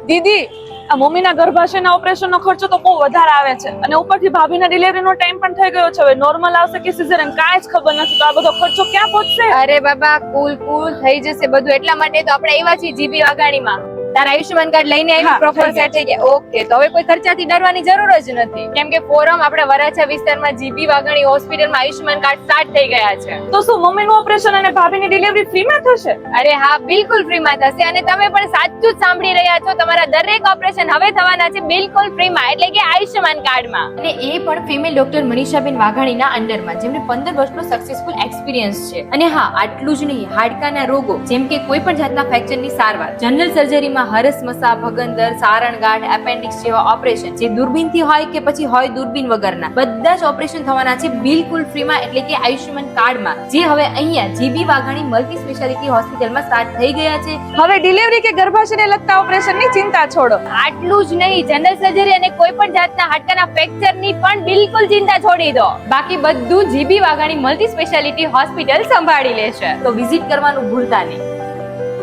દીદી, આ મમ્મીના ગર્ભાશયના ઓપરેશનનો ખર્ચો તો બહુ વધારે આવે છે અને ઉપરથી ભાભીના ડિલિવરીનો ટાઈમ પણ થઈ ગયો છે. હવે નોર્મલ આવશે કે સિઝેરિયન કાંઈ જ ખબર નથી. તો આ બધો ખર્ચો ક્યાં પહોંચશે? અરે બાબા, કુલ થઈ જશે બધું. એટલા માટે તો આપણે આવ્યા છીએ જીબી વાઘાણીમાં. તારા આયુષ્યમાન કાર્ડ લઈને આવી, હા, પ્રોપર થઈ સેટ થઈ ગયા. ઓકે, તો હવે કોઈ ખર્ચાથી ડરવાની જરૂર જ નથી, કેમ કે ફોરમ આપણે વરાછા વિસ્તારમાં જીબી વાઘાણી હોસ્પિટલમાં આયુષ્યમાન કાર્ડ સ્ટાર્ટ થઈ ગયા છે. તો શું મમ્મીનું ઓપરેશન અને ભાભીની ડિલિવરી ફ્રીમાં થશે? અરે હા, બિલકુલ ફ્રીમાં થશે. અને તમે પણ સાચું જ સાંભળી રહ્યા છો, તમારા દરેક ઓપરેશન હવે થવાના છે બિલકુલ ફ્રીમાં, એટલે કે આયુષ્યમાન કાર્ડમાં. અને એ પણ ફિમેલ ડોક્ટર મનીષાબેન વાઘાણીના અંડરમાં, જેમને 15 વર્ષનો સક્સેસફુલ એક્સપિરિયન્સ છે. અને હા, આટલું જ નહીં, હાડકાના રોગો જેમ કે કોઈ પણ જાતના ફ્રેક્ચરની સારવાર, જનરલ સર્જરીમાં હરસમસા, ભગંદર, સારણગાંઠ, એપેન્ડિક્સ જેવા ઓપરેશન, જે દૂરબીનથી હોય કે પછી હોય દૂરબીન વગરના, બધા જ ઓપરેશન થવાના છે બિલકુલ ફ્રીમાં, એટલે કે આયુષ્યમાન કાર્ડમાં, જે હવે અહીંયા જીબી વાઘાણી મલ્ટી સ્પેશિયાલિટી હોસ્પિટલમાં સ્ટાર્ટ થઈ ગયા છે. હવે ડિલિવરી કે ગર્ભાશયને લગતા ઓપરેશનની ચિંતા છોડો. આટલું જ નહીં, જનરલ સર્જરી અને કોઈ પણ જાતના હાડકાના ફ્રેક્ચરની પણ બિલકુલ ચિંતા છોડી દો. બાકી બધું GB Vaghani multi speciality hospital સંભાળી લેશે. તો વિઝિટ કરવાનું ભૂલતા નહીં.